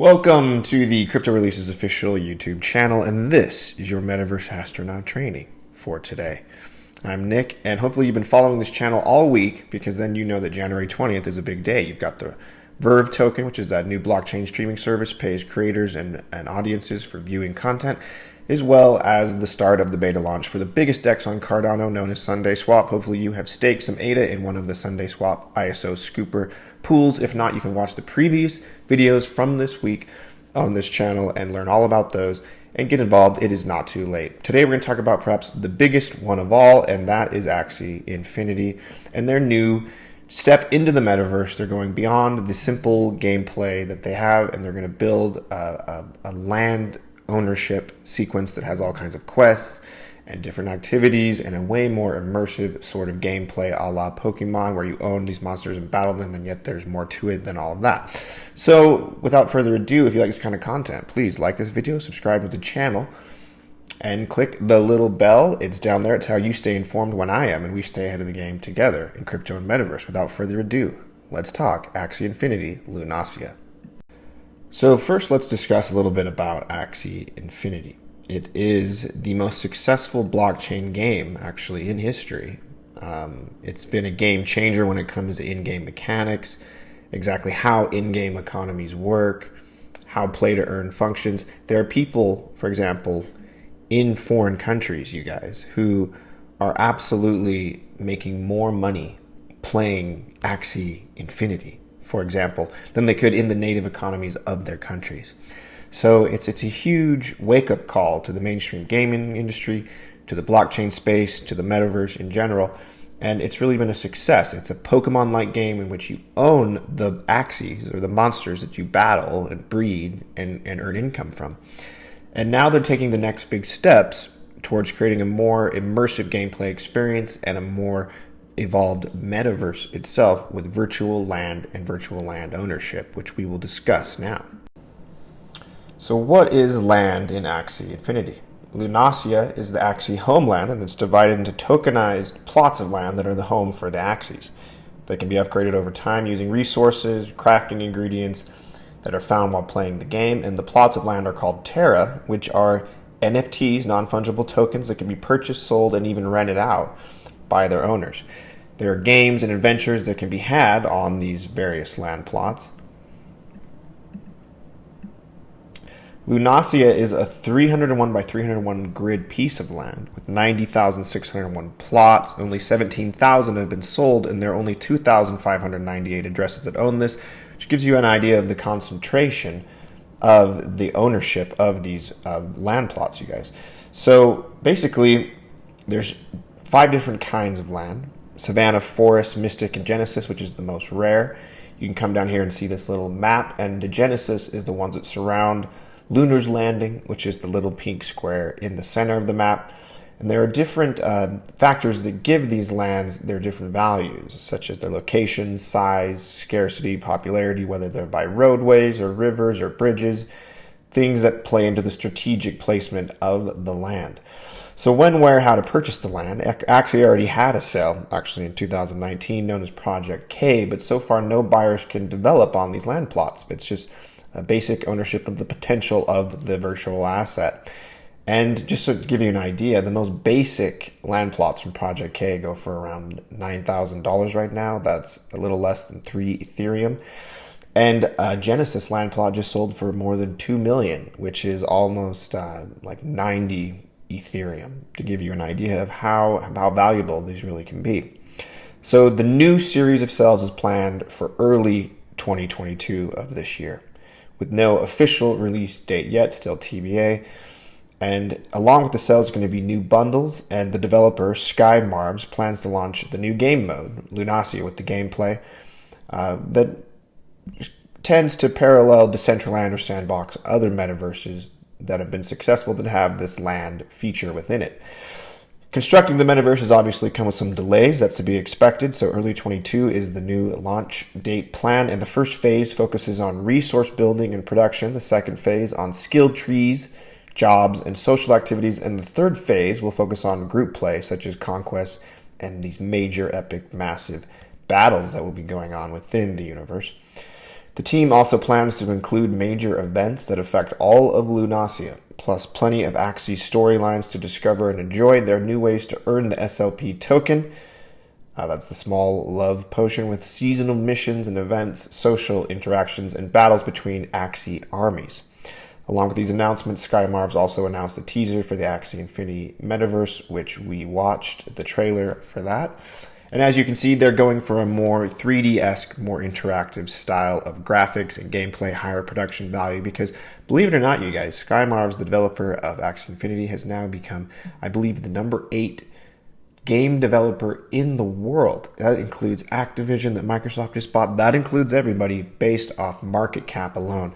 Welcome to the Crypto Releases official YouTube channel, and this is your Metaverse Astronaut training for today. I'm Nick, and hopefully you've been following this channel all week, because then you know that January 20th is a big day. You've got the Verve token, which is that new blockchain streaming service, pays creators and audiences for viewing content, as well as the start of the beta launch for the biggest DEX on Cardano, known as Sunday Swap. Hopefully you have staked some ADA in one of the Sunday Swap ISO scooper pools. If not, you can watch the previous videos from this week on this channel and learn all about those and get involved. It is not too late. Today we're going to talk about perhaps the biggest one of all, and that is Axie Infinity and their new step into the metaverse. They're going beyond the simple gameplay that they have, and they're going to build a land ownership sequence that has all kinds of quests and different activities and a way more immersive sort of gameplay a la Pokemon, where you own these monsters and battle them, and yet there's more to it than all of that. So without further ado, if you like this kind of content, please like this video, subscribe to the channel, and click the little bell. It's down there. It's how you stay informed when I am, and we stay ahead of the game together in crypto and metaverse. Without further ado, let's talk Axie Infinity Lunacia. So first, let's discuss a little bit about Axie Infinity. It is the most successful blockchain game, actually, in history. It's been a game changer when it comes to in-game mechanics, exactly how in-game economies work, how play-to-earn functions. There are people, for example, in foreign countries, you guys, who are absolutely making more money playing Axie Infinity, for example, than they could in the native economies of their countries. So it's a huge wake-up call to the mainstream gaming industry, to the blockchain space, to the metaverse in general, and it's really been a success. It's a Pokemon-like game in which you own the Axies, or the monsters that you battle and breed and earn income from. And now they're taking the next big steps towards creating a more immersive gameplay experience and a more evolved metaverse itself with virtual land and virtual land ownership, which we will discuss now. So what is land in Axie Infinity? Lunacia is the Axie homeland, and it's divided into tokenized plots of land that are the home for the Axies. They can be upgraded over time using resources, crafting ingredients that are found while playing the game, and the plots of land are called Terra, which are NFTs, non-fungible tokens that can be purchased, sold, and even rented out by their owners. There are games and adventures that can be had on these various land plots. Lunacia is a 301 by 301 grid piece of land with 90,601 plots. Only 17,000 have been sold, and there are only 2,598 addresses that own this, which gives you an idea of the concentration of the ownership of these land plots, you guys. So basically, there's 5 different kinds of land: Savanna, Forest, Mystic, and Genesis, which is the most rare. You can come down here and see this little map, and the Genesis is the ones that surround Lunar's Landing, which is the little pink square in the center of the map. And there are different factors that give these lands their different values, such as their location, size, scarcity, popularity, whether they're by roadways or rivers or bridges, things that play into the strategic placement of the land. So when, where, how to purchase the land. Axie already had a sale, actually in 2019, known as Project K, but so far no buyers can develop on these land plots. It's just a basic ownership of the potential of the virtual asset. And just to give you an idea, the most basic land plots from Project K go for around $9,000 right now. That's a little less than 3 Ethereum. And a Genesis land plot just sold for more than 2 million, which is almost like 90 Ethereum, to give you an idea of how valuable these really can be. So the new series of sales is planned for early 2022 of this year, with no official release date yet, still TBA. And along with the sales are going to be new bundles, and the developer Sky Marbs plans to launch the new game mode, Lunacia, with the gameplay that tends to parallel Decentraland or Sandbox, other metaverses that have been successful that have this land feature within it. Constructing the metaverse has obviously come with some delays. That's to be expected. So early 22 is the new launch date plan. And the first phase focuses on resource building and production. The second phase on skilled trees, jobs, and social activities. And the third phase will focus on group play, such as conquest and these major, epic, massive battles that will be going on within the universe. The team also plans to include major events that affect all of Lunacia, plus plenty of Axie storylines to discover and enjoy. There are new ways to earn the SLP token. That's the small love potion, with seasonal missions and events, social interactions, and battles between Axie armies. Along with these announcements, Skymarv's also announced a teaser for the Axie Infinity Metaverse, which we watched the trailer for that. And as you can see, they're going for a more 3D-esque, more interactive style of graphics and gameplay, higher production value, because believe it or not, you guys, Skymarv's, the developer of Axie Infinity, has now become, I believe, the number 8 game developer in the world. That includes Activision that Microsoft just bought. That includes everybody based off market cap alone.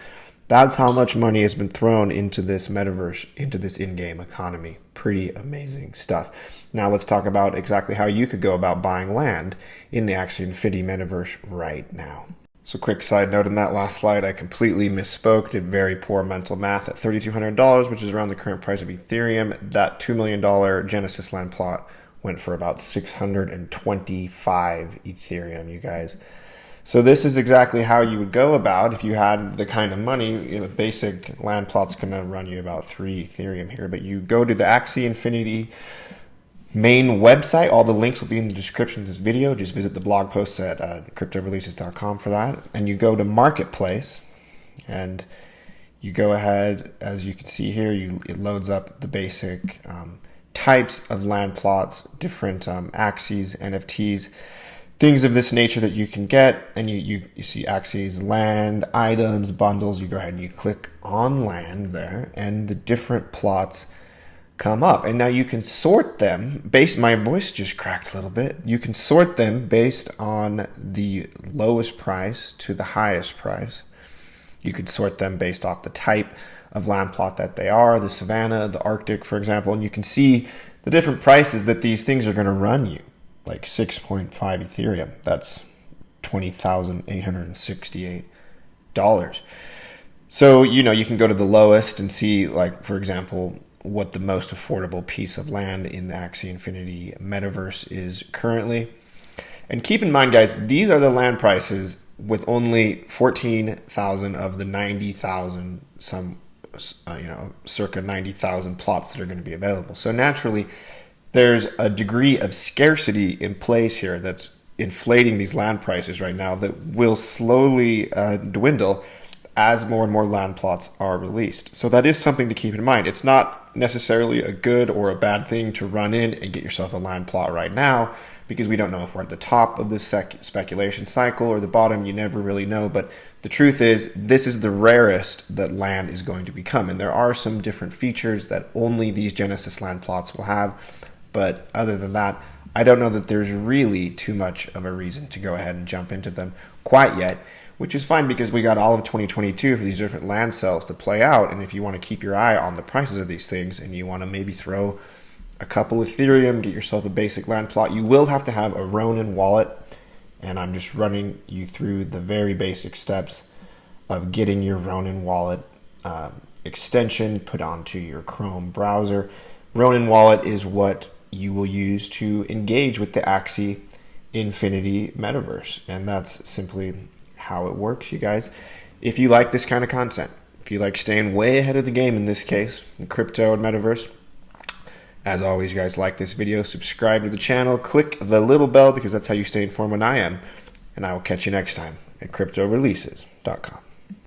That's how much money has been thrown into this metaverse, into this in-game economy. Pretty amazing stuff. Now let's talk about exactly how you could go about buying land in the Axie Infinity metaverse right now. So quick side note, in that last slide, I completely misspoke, did very poor mental math. At $3,200, which is around the current price of Ethereum, that $2 million Genesis land plot went for about 625 Ethereum, you guys. So this is exactly how you would go about if you had the kind of money. Basic land plot's going to run you about 3 Ethereum here, but you go to the Axie Infinity main website. All the links will be in the description of this video. Just visit the blog posts at cryptoreleases.com for that. And you go to Marketplace, and you go ahead, as you can see here, it loads up the basic types of land plots, different Axies, NFTs, things of this nature that you can get. And you see Axies, land, items, bundles. You go ahead and you click on land there, and the different plots come up. And now you can sort them based, my voice just cracked a little bit. You can sort them based on the lowest price to the highest price. You could sort them based off the type of land plot that they are, the savanna, the Arctic, for example. And you can see the different prices that these things are going to run you. Like 6.5 Ethereum, that's $20,868. So, you can go to the lowest and see, like, for example, what the most affordable piece of land in the Axie Infinity metaverse is currently. And keep in mind, guys, these are the land prices with only 14,000 of the 90,000, circa 90,000 plots that are going to be available. So naturally, there's a degree of scarcity in place here that's inflating these land prices right now that will slowly dwindle as more and more land plots are released. So that is something to keep in mind. It's not necessarily a good or a bad thing to run in and get yourself a land plot right now, because we don't know if we're at the top of this speculation cycle or the bottom. You never really know. But the truth is, this is the rarest that land is going to become. And there are some different features that only these Genesis land plots will have. But other than that, I don't know that there's really too much of a reason to go ahead and jump into them quite yet, which is fine because we got all of 2022 for these different land sales to play out. And if you want to keep your eye on the prices of these things and you want to maybe throw a couple Ethereum, get yourself a basic land plot, you will have to have a Ronin wallet. And I'm just running you through the very basic steps of getting your Ronin wallet extension put onto your Chrome browser. Ronin wallet is what you will use to engage with the Axie Infinity metaverse. And that's simply how it works, you guys. If you like this kind of content, if you like staying way ahead of the game in this case, in crypto and metaverse, as always, you guys, like this video, subscribe to the channel, click the little bell, because that's how you stay informed when I am. And I will catch you next time at cryptoreleases.com.